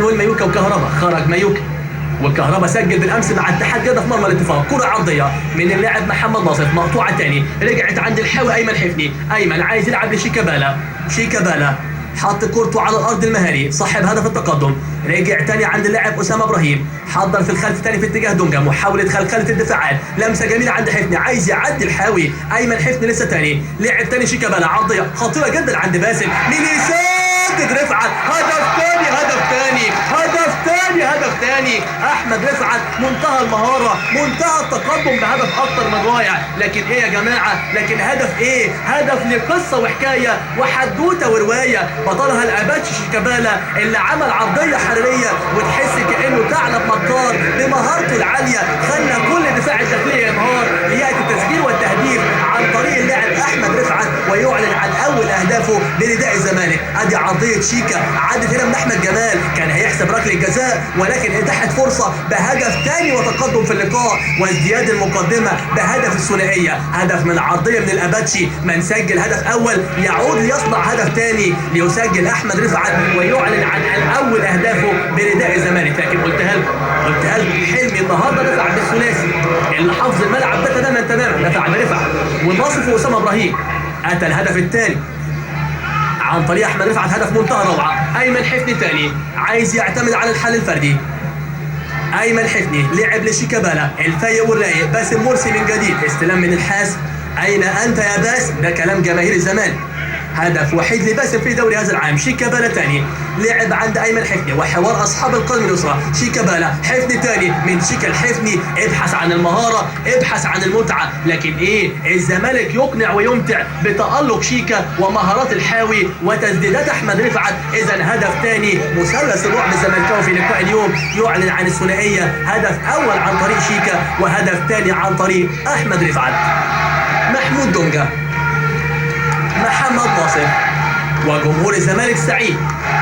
مانويل مايوكا وكهربا. خرج مايوكا والكهرباء سجل بالامس مع اتحاد جده في مرمى الاتفاق. كره عرضيه من اللاعب محمد ناصر، مقطوعه تاني رجعت عند الحاوي ايمن حفني. ايمن عايز يلعب لشيكابالا. شيكابالا حط كورته على الارض المهاري، صاحب هدف التقدم. رجع تاني عند اللاعب اسامه ابراهيم، حضر في الخلف تاني في اتجاه دونجا، محاوله خلخله الدفاعات. لمسه جميله عند حفني، عايز يعدي الحاوي ايمن حفني لسه تاني. لعب تاني شيكابالا، عرضيه خطيره جدا عند باسم، مين يسدد؟ رفعت. هدف تاني هدف تاني هدف تاني هدف تاني. احمد رفعت منتهى المهاره، منتهى التقدم بهدف اكتر من رائع. لكن ايه يا جماعه؟ لكن هدف ايه؟ هدف لقصه وحكايه وحدوته وروايه بطلها الاباتشي شيكابالا اللي عمل عرضيه حراريه وتحس كانه ثعلب مكار بمهارته العاليه خلى كل دفاع الداخليه ينهار لياتي التسجيل والتهديف عن طريق اللاعب احمد رفعت ويعلن عن اول اهدافه لنداء الزمالك. ادي عرضيه شيكا عدت هنا من احمد جمال، كان هيحسب ركله جزاء ولكن اتاحت فرصه بهدف ثاني وتقدم في اللقاء وازدياد المقدمه بهدف الثنائيه. هدف من عرضيه من الاباتشي، من سجل هدف اول يعود ليصنع هدف ثاني ليسجل احمد رفعت ويعلن عن اول اهدافه بنداء الزمالك. لكن قلتها لكم حلمي النهارده دفع بالثلاثي اللي حافظ الملعب ده تماما دفع برفعت وناصف واسامه ابراهيم. اتى الهدف الثاني عن طريق احمد رفعت، هدف منتهى الروعه. ايمن حفني ثاني عايز يعتمد على الحل الفردي. ايمن حفني لعب لشيكابالا، الفايق والرايق باسم مرسي من جديد، استلام من الحاسم. اين انت يا باسم؟ ده كلام جماهير الزمالك. هدف وحيد لباسم في دوري هذا العام. شيكابالا تاني لعب عند ايمن حفني وحوار اصحاب القدم اليسرى. شيكابالا حفني تاني من شيكا الحفني، ابحث عن المهاره، ابحث عن المتعه. لكن ايه؟ الزمالك يقنع ويمتع بتالق شيكا ومهارات الحاوي وتسديدات احمد رفعت. اذا هدف تاني، مثلث الرعب الزمالكاوي في لقاء اليوم يعلن عن الثنائيه، هدف اول عن طريق شيكا وهدف تاني عن طريق احمد رفعت. محمود دونجا، محمد ناصر وجمهور الزمالك سعيد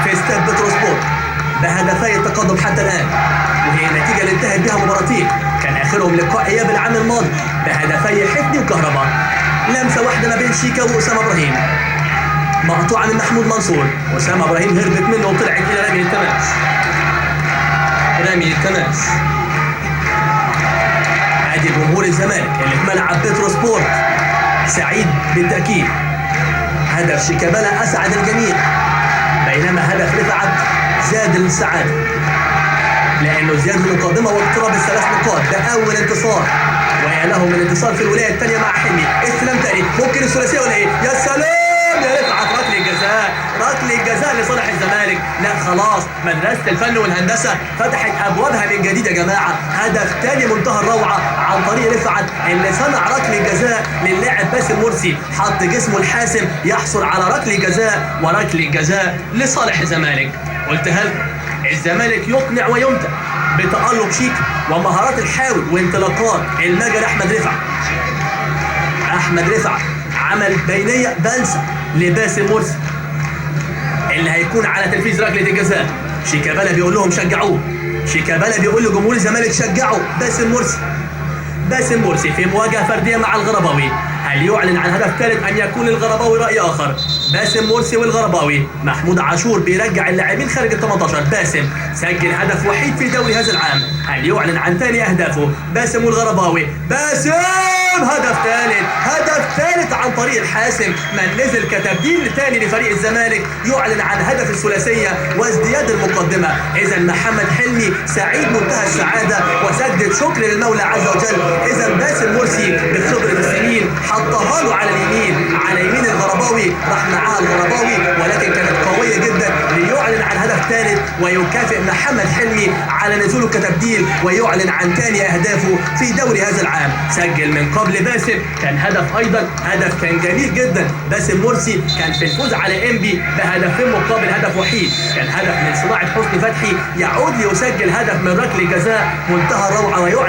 في استاد بتروسبورت بهدفي التقدم حتى الان، وهي النتيجه اللي انتهت بها مباراتين كان اخرهم لقاء اياب العام الماضي بهدفي حفني وكهرباء. لمسه واحده ما بين شيكا واسامه ابراهيم، مقطوعه من محمود منصور، اسامه ابراهيم هربت منه وطلعت الى رمي التماس. رمي التماس. ادي جمهور الزمالك اللي في ملعب بتروسبورت سعيد بالتاكيد. هدف شيكابالا اسعد الجميع، بينما هدف رفعت زاد السعاده لانه زياده المقدمه واقتراب الثلاث نقاط. ده اول انتصار ويا له من انتصار في الولايه الثانيه مع حلمي. استلام ثاني، ممكن الثلاثيه ولا ايه؟ يا سلام يا رفعت، ركله الجزاء، ركله الجزاء لصالح الزمالك. لا خلاص، مدرسه الفن والهندسه فتحت ابوابها من جديد يا جماعه. هدف ثاني منتهى الروعه عن طريق رفعت اللي صنع ركله جزاء للاعب باسم مرسي، حط جسمه الحاسم يحصل على ركله جزاء وركله جزاء لصالح الزمالك. قلتها لكم، الزمالك يقنع ويمتع بتألق شيكا ومهارات الحاوي وانطلاقات المجري احمد رفعت. احمد رفعت عمل بينيه بنسى لباسم مرسي اللي هيكون على تنفيذ ركله الجزاء. شيكابالا بيقول لهم شجعوه، شيكابالا بيقول لجمهور الزمالك شجعوا باسم مرسي. باسم مرسي في مواجهه فرديه مع الغرباوي، هل يعلن عن هدف ثالث ام يكون للغرباوي راي اخر؟ باسم مرسي والغرباوي، محمود عاشور بيرجع اللاعبين خارج ال 18. باسم سجل هدف وحيد في دوري هذا العام، هل يعلن عن ثاني اهدافه؟ باسم والغرباوي. باسم هدف ثالث عن طريق الحاسم، من نزل كتبديل ثاني لفريق الزمالك يعلن عن هدف الثلاثيه وازدياد المقدمه. اذا محمد حلمي سعيد منتهى السعاده وسجد شكر للمولى عز وجل. اذا باسم مرسي بخبره السنين حطها له على اليمين، على يمين الغرباوي، راح معاها الغرباوي ولكن كانت قويه جدا ليعلن عن هدف ثالث ويكافئ محمد حلمي على نزوله كتبديل ويعلن عن ثاني اهدافه في دوري هذا العام. سجل من قبل باسم، كان هدف ايضا، هدف كان جميل جدا. باسم مرسي كان في الفوز على انبي بهدفين مقابل هدف وحيد، كان هدف من صناعه حسني فتحي يعود ليسجل هدف من ركله جزاء منتهى الروعه ويعلن